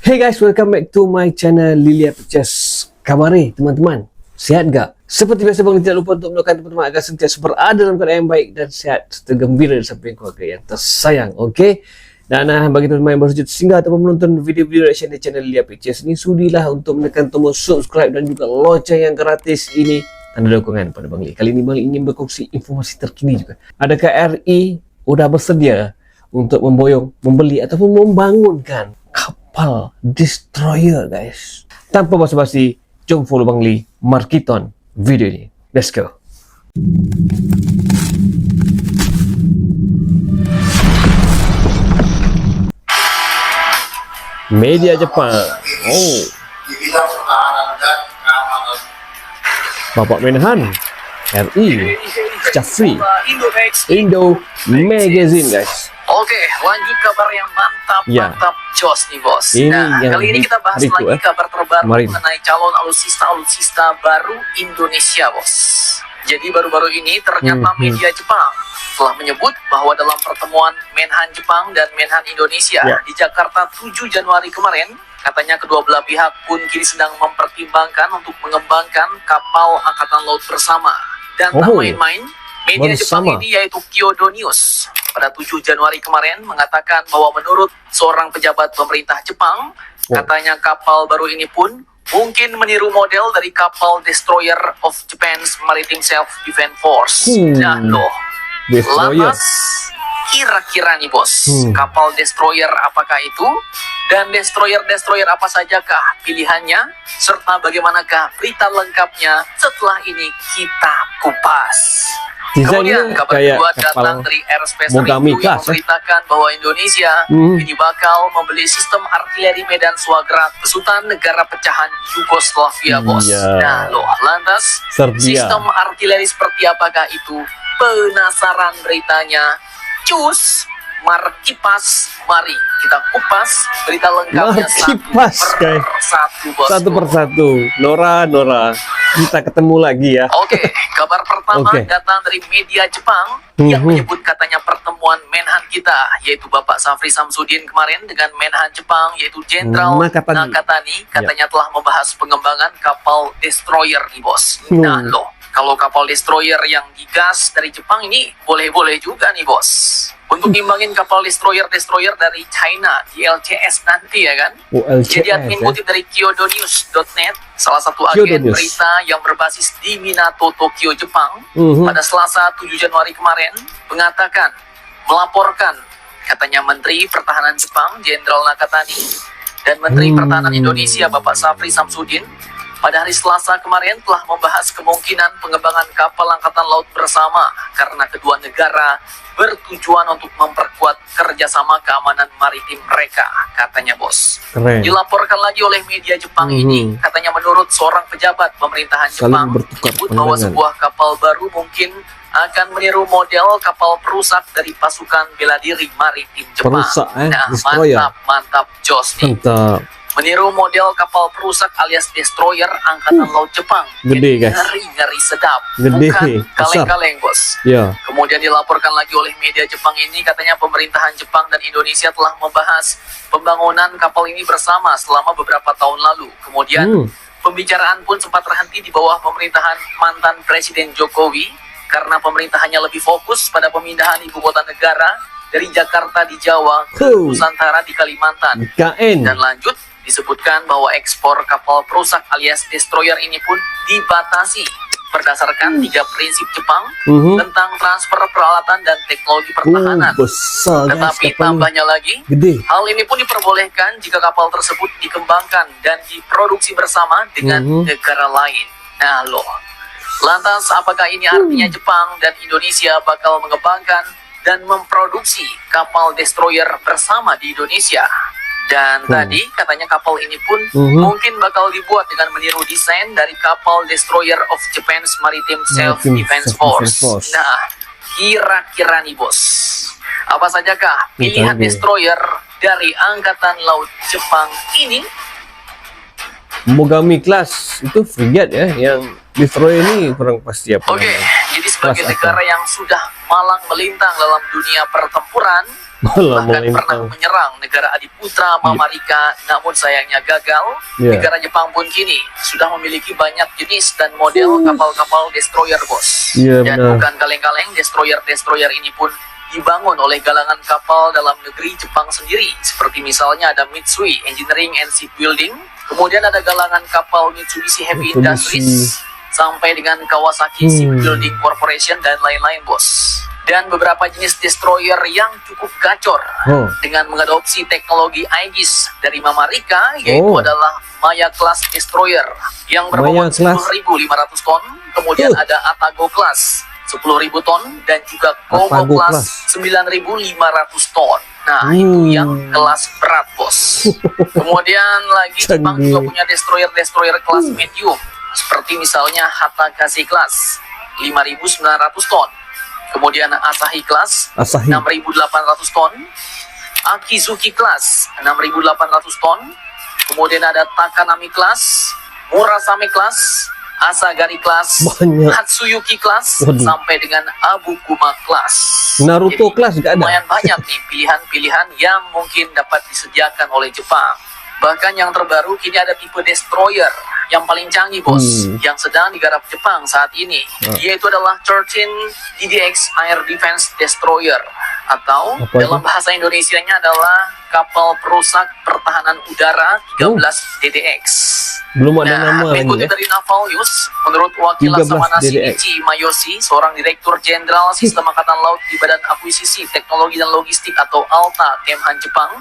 Hey guys, welcome back to my channel Lilia Pictures. Kabar teman-teman, sehat gak? Seperti biasa bang, tidak lupa untuk mendoakan teman-teman agar sentiasa berada dalam keadaan yang baik dan sehat serta gembira di samping keluarga yang tersayang. Oke? Dan bagi teman-teman yang baru saja singgah atau menonton video-video reaction di channel Lilia Pictures ini, sudilah untuk menekan tombol subscribe dan juga lonceng yang gratis ini, tanda dukungan pada Bang Li. Kali ini Bang Li ingin berkongsi informasi terkini juga. Adakah RI udah bersedia untuk memboyong, membeli ataupun membangunkan kapal destroyer, guys? Tanpa basa-basi, jom follow Bang Li, markiton video ini. Let's go. Media Jepang. Oh, Di bidang pertahanan dan keamanan. Bapak Menhan RI Jafri Indo Magazine, guys. Oke, lanjut kabar yang mantap, Ya. mantap jos nih bos. Ini Nah, yang kali ini kita bahas hari itu, lagi kabar terbaru kemarin. mengenai calon alutsista baru Indonesia, bos. Jadi baru-baru ini ternyata media Jepang telah menyebut bahwa dalam pertemuan Menhan Jepang dan Menhan Indonesia Ya. di Jakarta 7 Januari kemarin, katanya kedua belah pihak pun kini sedang mempertimbangkan untuk mengembangkan kapal angkatan laut bersama. Dan tak Oh, main-main, media Jepang bersama. ini yaitu Kyodo News pada 7 Januari kemarin mengatakan bahwa menurut seorang pejabat pemerintah Jepang, katanya kapal baru ini pun mungkin meniru model dari kapal destroyer of Japan's Maritime Self-Defense Force. Nah loh, Destroyer. lantas kira-kira nih bos, Hmm. kapal destroyer apakah itu? Dan destroyer-destroyer apa sajakah pilihannya? Serta bagaimanakah berita lengkapnya setelah ini kita kupas. Desainnya Kemudian kabar kayak kedua kapal datang dari Aerospace Mogami Review yang class, memberitakan bahwa Indonesia ini bakal membeli sistem artileri Medan Swagrat besutan negara pecahan Yugoslavia, bos. Iya. Nah loh, lantas Serbia. sistem artileri seperti apakah itu? Penasaran beritanya? Cus, Markipas, mari kita kupas berita lengkapnya Markipas, guys. satu bos. Satu persatu. Nora, kita ketemu lagi ya. Oke, kabar pertama Oke. datang dari media Jepang yang menyebut katanya pertemuan Menhan kita, yaitu Bapak Safri Samsudin kemarin dengan Menhan Jepang, yaitu Jenderal Nakatani. Nakatani, katanya telah membahas pengembangan kapal destroyer nih bos. Nah loh, kalau kapal destroyer yang digas dari Jepang ini boleh-boleh juga nih bos. Untuk ngimbangin kapal destroyer dari China di LCS nanti ya kan. Oh, LCS, Jadi admin kutip dari kyodonews.net, salah satu Kyodo agen News. berita yang berbasis di Minato, Tokyo, Jepang, pada Selasa 7 Januari kemarin mengatakan, melaporkan katanya Menteri Pertahanan Jepang Jenderal Nakatani dan Menteri Pertahanan Indonesia Bapak Safri Samsudin pada hari Selasa kemarin telah membahas kemungkinan pengembangan kapal angkatan laut bersama karena kedua negara bertujuan untuk memperkuat kerjasama keamanan maritim mereka, katanya bos. Keren. Dilaporkan lagi oleh media Jepang ini, katanya menurut seorang pejabat pemerintahan Saling Jepang bertukar menyebut bahwa pandangan. sebuah kapal baru mungkin akan meniru model kapal perusak dari pasukan bela diri maritim Jepang. Perusak, Nah, destroyer. mantap Jos nih. Mantap. Meniru model kapal perusak alias destroyer angkatan laut Jepang. Gede, Jadi guys. ngeri-ngeri sedap. Gede, Bukan besar. kaleng-kaleng, bos. Ya. Kemudian dilaporkan lagi oleh media Jepang ini, katanya pemerintahan Jepang dan Indonesia telah membahas pembangunan kapal ini bersama selama beberapa tahun lalu. Kemudian pembicaraan pun sempat terhenti di bawah pemerintahan mantan Presiden Jokowi karena pemerintahannya lebih fokus pada pemindahan ibu kota negara dari Jakarta di Jawa ke Nusantara di Kalimantan. KN. Dan lanjut disebutkan bahwa ekspor kapal perusak alias destroyer ini pun dibatasi berdasarkan 3 prinsip Jepang tentang transfer peralatan dan teknologi pertahanan. Besar, guys, Tetapi kapalnya. tambahnya lagi, Gede. hal ini pun diperbolehkan jika kapal tersebut dikembangkan dan diproduksi bersama dengan negara lain. Nah loh, lantas apakah ini artinya Jepang dan Indonesia bakal mengembangkan dan memproduksi kapal destroyer bersama di Indonesia? Dan tadi katanya kapal ini pun mungkin bakal dibuat dengan meniru desain dari kapal destroyer of Japan's Maritime Self-Defense Force. Nah, kira-kira nih bos, apa sajakah pilihan destroyer dari Angkatan Laut Jepang ini? Mogami class itu frigate ya, yang destroyer ini kurang pasti apa. Oke, jadi sebagai Kelas apa? negara yang sudah malang melintang dalam dunia pertempuran, Malah Bahkan pernah melintang. menyerang negara adiputra Mamarika, namun sayangnya gagal. Ya. Negara Jepang pun kini sudah memiliki banyak jenis dan model kapal-kapal destroyer, bos. Iya, Dan benar. bukan kaleng-kaleng, destroyer ini pun dibangun oleh galangan kapal dalam negeri Jepang sendiri. Seperti misalnya ada Mitsui Engineering and Shipbuilding, kemudian ada galangan kapal Mitsubishi Heavy Mitsubishi. Industries, sampai dengan Kawasaki Shipbuilding Corporation dan lain-lain, bos. Dan beberapa jenis destroyer yang cukup gacor Oh. dengan mengadopsi teknologi Aegis dari Mamarika, yaitu Oh. adalah Maya Class Destroyer yang Maya berbobot Class. 10.500 ton, kemudian ada Atago Class 10.000 ton, dan juga Kogo Atago Class Class. 9.500 ton. Nah, itu yang kelas berat, bos. Kemudian lagi Jepang Canggih. juga punya destroyer kelas medium, seperti misalnya Hatagashi Class 5.900 ton. Kemudian Asahi Class Asahi. 6.800 ton, Akizuki Class 6.800 ton, kemudian ada Takanami Class, Murasame Class, Asagari Class, Banyak. Hatsuyuki Class, Waduh. sampai dengan Abukuma Class. Naruto Jadi, kelas juga ada. lumayan banyak nih pilihan-pilihan yang mungkin dapat disediakan oleh Jepang. Bahkan yang terbaru kini ada tipe destroyer yang paling canggih, bos, yang sedang digarap Jepang saat ini, yaitu adalah 13 DDX Air Defense Destroyer, atau Apa dalam itu? bahasa Indonesianya adalah kapal perusak pertahanan udara 13 DDX. Belum ada nama ini mengikuti ya. dari Naval News, menurut wakil 13 Laksamana DDX. Shinichi Mayoshi, seorang direktur jenderal sistem angkatan laut di Badan Akuisisi Teknologi dan Logistik atau ALTA Kemhan Jepang,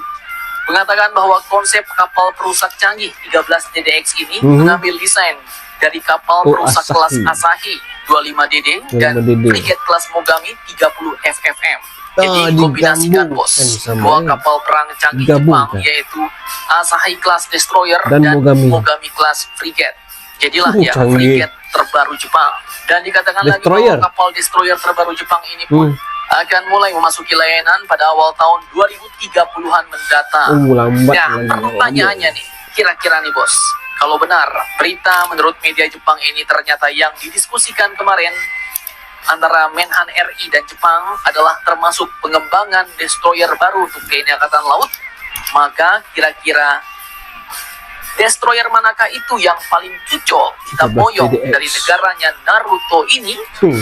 mengatakan bahwa konsep kapal perusak canggih 13 DDX ini mengambil desain dari kapal perusak Asahi. kelas Asahi 25DD dan 25DD. frigate kelas Mogami 30 FFM. Jadi Ah, kombinasikan, bos, digabungkan sama dua ya. kapal perang canggih Jepang, Digabungkan. yaitu Asahi Class Destroyer Dan dan Mogami. Mogami Class Frigate. Jadilah ya Canggih. frigate terbaru Jepang. Dan dikatakan lagi Destroyer. bahwa kapal destroyer terbaru Jepang ini pun akan mulai memasuki layanan pada awal tahun 2030-an mendatang. Lambat Nah, lagi. pertanyaannya nih, kira-kira nih, bos, kalau benar berita menurut media Jepang ini ternyata yang didiskusikan kemarin antara Menhan RI dan Jepang adalah termasuk pengembangan destroyer baru untuk TNI Angkatan Laut, maka kira-kira destroyer manakah itu yang paling cocok kita 13 boyong DDX. dari negaranya Naruto ini? Hmm.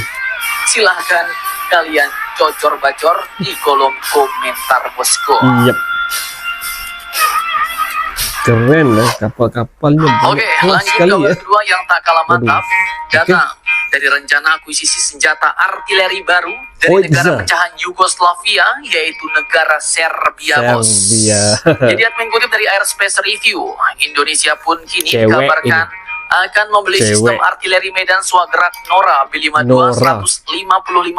Silahkan kalian cocor-bacor di kolom komentar, bosku. Yep. Keren lah kapal-kapalnya. Oke, Kelas lanjut sekali kabar ya. kedua yang tak kalah mantap. Waduh. Datang dari rencana akuisisi senjata artileri baru dari Oiza. negara pecahan Yugoslavia, yaitu negara Serbia, bos. Serbia. Jadi mengutip dari Airspace Review, Indonesia pun kini Cewek dikabarkan akan membeli Cewek. sistem artileri medan swagerak NORA B-52 Nora. 155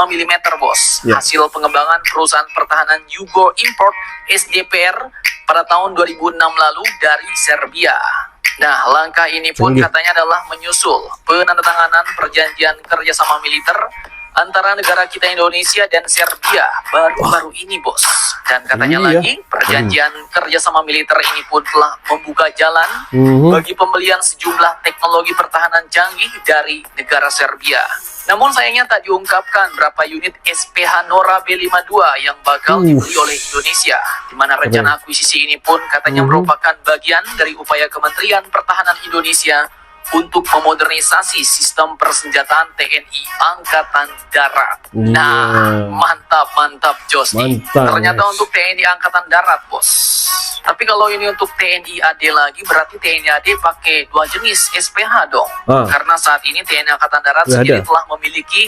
mm, bos. Ya. Hasil pengembangan perusahaan pertahanan Yugo Import SDPR pada tahun 2006 lalu dari Serbia. Nah, langkah ini pun Canggih. katanya adalah menyusul penandatanganan perjanjian kerjasama militer antara negara kita Indonesia dan Serbia baru-baru ini, bos. Dan katanya Iya. lagi, perjanjian kerjasama militer ini pun telah membuka jalan bagi pembelian sejumlah teknologi pertahanan canggih dari negara Serbia. Namun sayangnya tak diungkapkan berapa unit SPH NORA B-52 yang bakal dibeli oleh Indonesia, di mana rencana akuisisi ini pun katanya merupakan bagian dari upaya Kementerian Pertahanan Indonesia untuk memodernisasi sistem persenjataan TNI Angkatan Darat. Nah, mantap Jos nih. Mantap, Ternyata guys. untuk TNI Angkatan Darat, bos. Tapi kalau ini untuk TNI AD lagi, berarti TNI AD pakai dua jenis SPH dong. Karena saat ini TNI Angkatan Darat Sudah sendiri ada. telah memiliki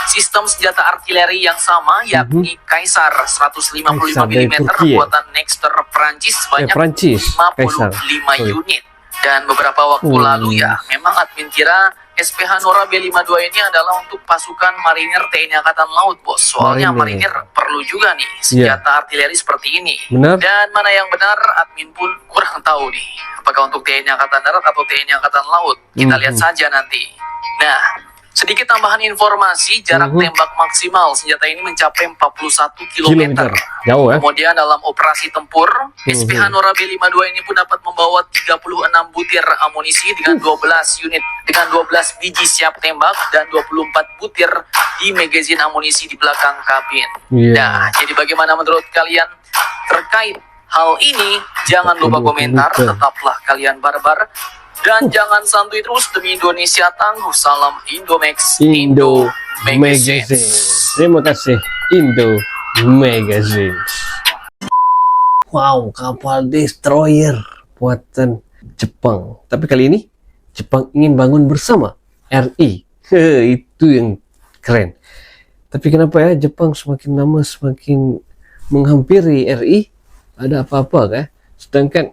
sistem senjata artileri yang sama, yakni Kaisar 155 Kaisar dari mm Turki ya? buatan Nexter Prancis sebanyak Prancis. 55 Sorry. unit. Dan beberapa waktu lalu ya, memang admin kira SPH NORA B-52 ini adalah untuk pasukan marinir TNI Angkatan Laut, bos. Soalnya Marinir. marinir perlu juga nih senjata artileri seperti ini. Benar. Dan mana yang benar, admin pun kurang tahu nih. Apakah untuk TNI Angkatan Darat atau TNI Angkatan Laut? Kita lihat saja nanti. Nah, Sedikit tambahan informasi, jarak tembak maksimal senjata ini mencapai 41 km. Jauh ya. Kemudian dalam operasi tempur, SPH Nora B52 ini pun dapat membawa 36 butir amunisi dengan 12 biji siap tembak dan 24 butir di magazin amunisi di belakang kabin. Nah, jadi bagaimana menurut kalian terkait hal ini? Jangan lupa komentar, tetaplah kalian barbar. Dan jangan santuy terus demi Indonesia tangguh. Salam Indomax, Indo Magazine. Terima kasih Indo Magazine. Wow, kapal destroyer buatan Jepang. Tapi kali ini Jepang ingin bangun bersama RI. Itu yang keren. Tapi kenapa ya Jepang semakin lama semakin menghampiri RI? Ada apa-apa kah? Sedangkan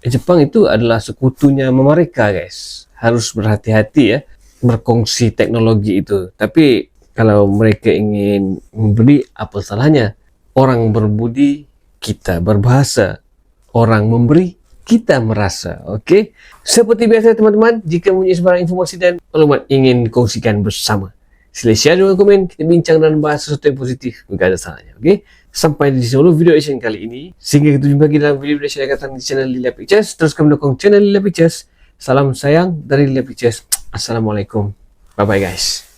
Jepang itu adalah sekutunya mereka, guys. Harus berhati-hati ya berkongsi teknologi itu. Tapi kalau mereka ingin membeli, apa salahnya? Orang berbudi, kita berbahasa. Orang memberi, kita merasa. Oke? Seperti biasa teman-teman, jika mempunyai sebarang informasi dan maklumat ingin dikongsikan bersama, sila share dan komen, kita bincang dan bahas sesuatu yang positif. Enggak ada salahnya. Oke? Sampai di sini video action kali ini. Sehingga kita jumpa lagi dalam video yang akan datang di channel Lilia Pictures. Teruskan mendukung channel Lilia Pictures. Salam sayang dari Lilia Pictures. Assalamualaikum. Bye bye guys.